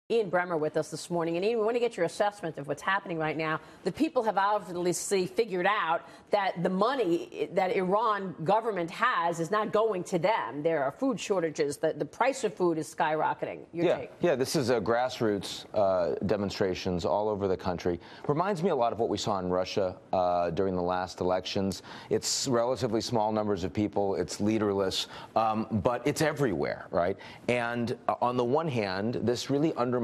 Bremmer with us this morning. And Ian, we want to get your assessment of what's happening right now. The people have obviously figured out that the money that Iran government has is not going to them. There are food shortages. The price of food is skyrocketing. Your take? Yeah, this is grassroots demonstrations all over the country. Reminds me a lot of what we saw in Russia during the last elections. It's relatively small numbers of people. It's leaderless, but it's everywhere, right? And on the one hand, this really undermines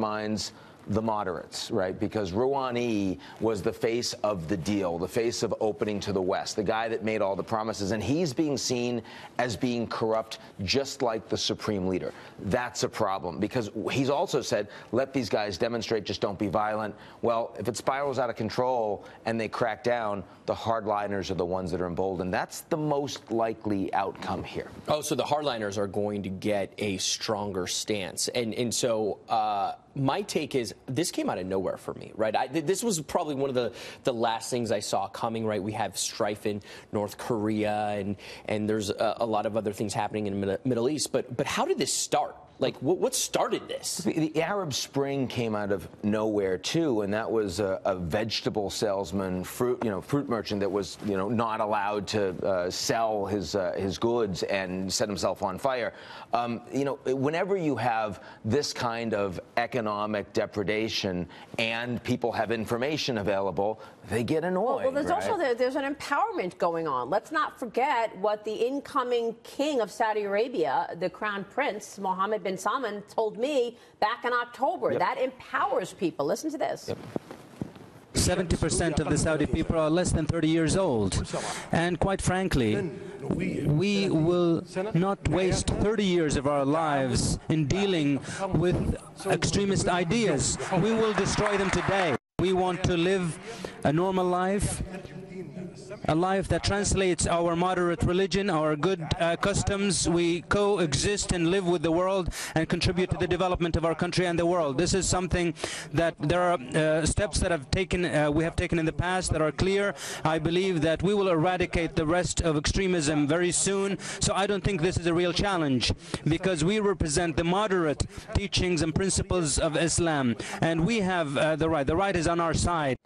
the moderates, right? Because Rouhani was the face of the deal, the face of opening to the West, the guy that made all the promises, and he's being seen as being corrupt just like the supreme leader. That's a problem, because he's also said, let these guys demonstrate, just don't be violent. Well, if it spirals out of control and they crack down, the hardliners are the ones that are emboldened. That's the most likely outcome here. Oh, so the hardliners are going to get a stronger stance. And so my take is this came out of nowhere for me, right? This was probably one of the last things I saw coming, right? We have strife in North Korea, and there's a lot of other things happening in the Middle East. But how did this start? Like, what started this? The Arab Spring came out of nowhere too, and that was a vegetable salesman, fruit merchant that was not allowed to sell his goods and set himself on fire. Whenever you have this kind of economic depredation and people have information available, they get annoyed. Well, there's right? also there's an empowerment going on. Let's not forget what the incoming king of Saudi Arabia, the Crown Prince Mohammed bin Salman, told me back in October. Yep. That empowers people. Listen to this. Yep. 70% of the Saudi people are less than 30 years old. And quite frankly, we will not waste 30 years of our lives in dealing with extremist ideas. We will destroy them today. We want to live a normal life, a life that translates our moderate religion, our good customs. We coexist and live with the world and contribute to the development of our country and the world. This is something that there are steps that we have taken in the past that are clear. I believe that we will eradicate the rest of extremism very soon. So I don't think this is a real challenge, because we represent the moderate teachings and principles of Islam, and we have the right. The right is on our side.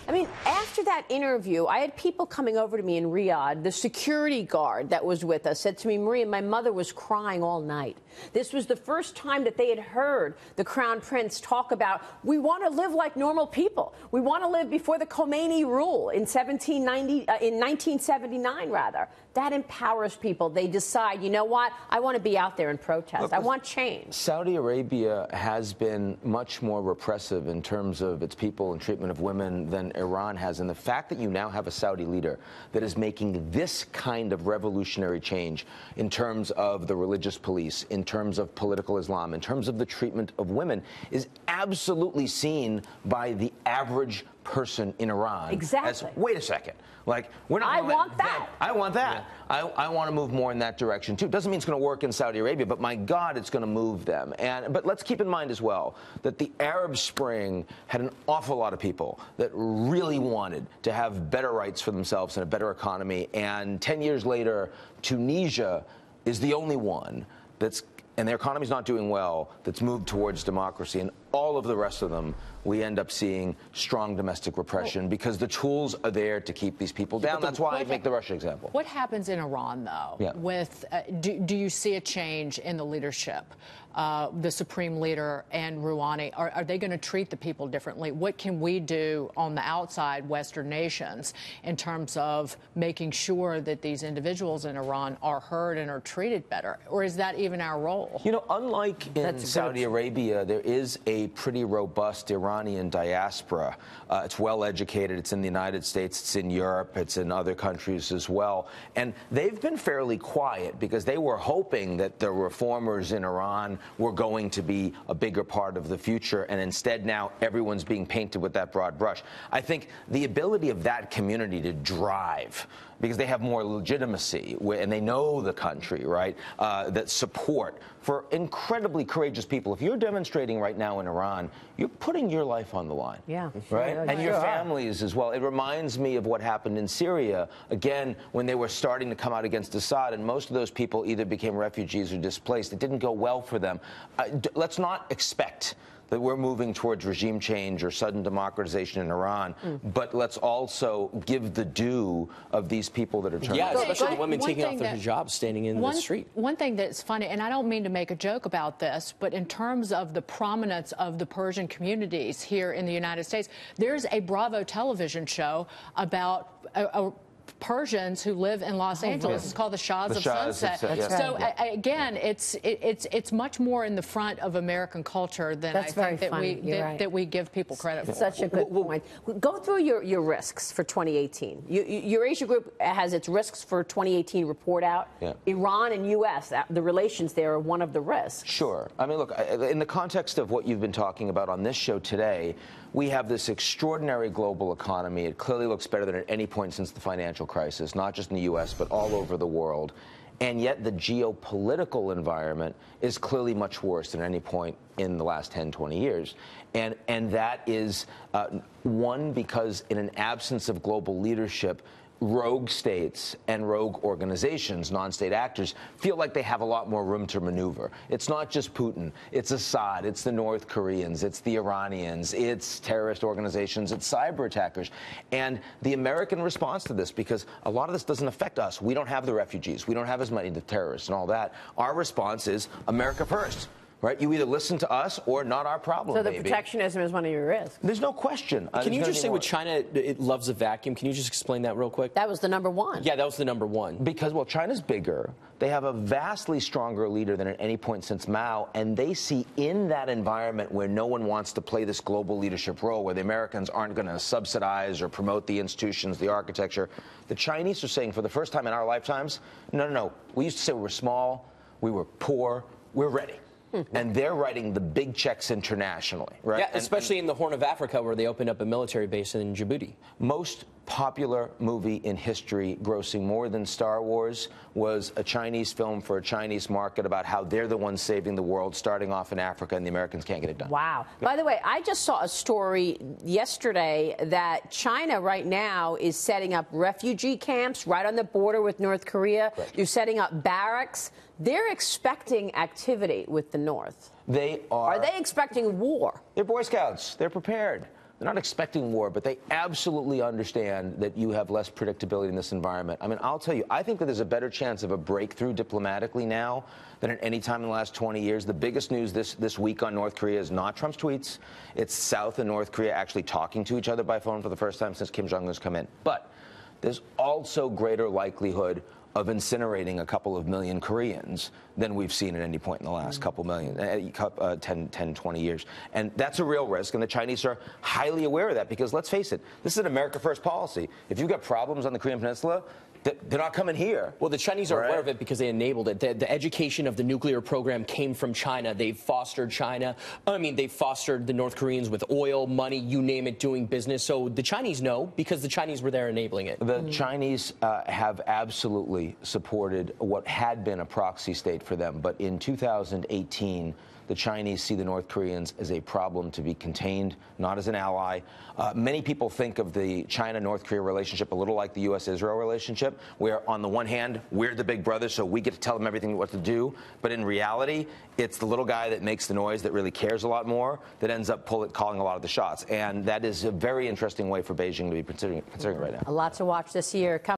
I mean, after that interview, I had people coming over to me in Riyadh. The security guard that was with us said to me, Maria, my mother was crying all night. This was the first time that they had heard the Crown Prince talk about, we want to live like normal people. We want to live before the Khomeini rule in 1979, rather. That empowers people. They decide, you know what, I want to be out there and protest. Look, I want change. Saudi Arabia has been much more repressive in terms of its people and treatment of women than Iran has. And the fact that you now have a Saudi leader that is making this kind of revolutionary change in terms of the religious police, in terms of political Islam, in terms of the treatment of women, is absolutely seen by the average person in Iran. Exactly. As, wait a second. Like, we're not. I want that. I want that. Yeah. I want to move more in that direction too. Doesn't mean it's going to work in Saudi Arabia, but my God, it's going to move them. But let's keep in mind as well that the Arab Spring had an awful lot of people that really wanted to have better rights for themselves and a better economy. And 10 years later, Tunisia is the only one and their economy's not doing well, that's moved towards democracy. And all of the rest of them, we end up seeing strong domestic repression because the tools are there to keep these people down. That's why I make the Russia example. What happens in Iran, though? Yeah. With do you see a change in the leadership? The supreme leader and Rouhani, are they going to treat the people differently? What can we do on the outside, Western nations, in terms of making sure that these individuals in Iran are heard and are treated better? Or is that even our role? You know, unlike in Saudi Arabia, there is a pretty robust Iranian diaspora. It's well educated. It's in the United States. It's in Europe. It's in other countries as well. And they've been fairly quiet because they were hoping that the reformers in Iran were going to be a bigger part of the future, and instead now everyone's being painted with that broad brush. I think the ability of that community to drive, because they have more legitimacy and they know the country, right, that support for incredibly courageous people. If you're demonstrating right now in Iran, you're putting your life on the line. Yeah. Right? Yeah, and your families as well. It reminds me of what happened in Syria, again, when they were starting to come out against Assad, and most of those people either became refugees or displaced. It didn't go well for them. Let's not expect that we're moving towards regime change or sudden democratization in Iran, but let's also give the due of these people that are turning. Yeah, out. especially the women taking off their hijabs, standing in the street. One thing that's funny, and I don't mean to make a joke about this, but in terms of the prominence of the Persian communities here in the United States, there's a Bravo television show about Persians who live in Los Angeles. It's called The Shahs of Sunset. So again, it's much more in the front of American culture than I think that we give people credit for. Such a good point. Go through your risks for 2018. Eurasia Group has its risks for 2018 report out. Iran and U.S., the relations there are one of the risks. Sure. I mean, look, in the context of what you've been talking about on this show today, we have this extraordinary global economy. It clearly looks better than at any point since the financial crisis, not just in the U.S., but all over the world. And yet the geopolitical environment is clearly much worse than any point in the last 10, 20 years. And that is, one, because in an absence of global leadership, rogue states and rogue organizations, non-state actors, feel like they have a lot more room to maneuver. It's not just Putin. It's Assad. It's the North Koreans. It's the Iranians. It's terrorist organizations. It's cyber attackers. And the American response to this, because a lot of this doesn't affect us. We don't have the refugees. We don't have as many the terrorists and all that. Our response is America first. Right? You either listen to us or not our problem, So the protectionism is one of your risks. There's no question. Can you just say with China, it loves a vacuum? Can you just explain that real quick? That was the number one. Yeah, that was the number one. Because, well, China's bigger. They have a vastly stronger leader than at any point since Mao, and they see in that environment where no one wants to play this global leadership role, where the Americans aren't going to subsidize or promote the institutions, the architecture. The Chinese are saying for the first time in our lifetimes, no. We used to say we were small, we were poor, we're ready. And they're writing the big checks internationally, right? Yeah, especially in the Horn of Africa, where they opened up a military base in Djibouti. Most popular movie in history, grossing more than Star Wars, was a Chinese film for a Chinese market about how they're the ones saving the world, starting off in Africa, and the Americans can't get it done. Wow. By the way, I just saw a story yesterday that China right now is setting up refugee camps right on the border with North Korea. Right. They're setting up barracks. They're expecting activity with the North. They are. Are they expecting war? They're Boy Scouts. They're prepared. They're not expecting war, but they absolutely understand that you have less predictability in this environment. I mean, I'll tell you, I think that there's a better chance of a breakthrough diplomatically now than at any time in the last 20 years. The biggest news this week on North Korea is not Trump's tweets. It's South and North Korea actually talking to each other by phone for the first time since Kim Jong-un's come in. But there's also greater likelihood of incinerating a couple of million Koreans than we've seen at any point in the last couple million, 10, 20 years. And that's a real risk, and the Chinese are highly aware of that because, let's face it, this is an America First policy. If you've got problems on the Korean Peninsula, they're not coming here. Well, the Chinese are aware of it because they enabled it. The education of the nuclear program came from China. They've fostered China. I mean, they've fostered the North Koreans with oil, money, you name it, doing business. So the Chinese know because the Chinese were there enabling it. The Chinese have absolutely supported what had been a proxy state for them. But in 2018, the Chinese see the North Koreans as a problem to be contained, not as an ally. Many people think of the China-North Korea relationship a little like the U.S.-Israel relationship, where on the one hand, we're the big brother, so we get to tell them everything what to do. But in reality, it's the little guy that makes the noise that really cares a lot more that ends up calling a lot of the shots. And that is a very interesting way for Beijing to be considering it right now. A lot to watch this year.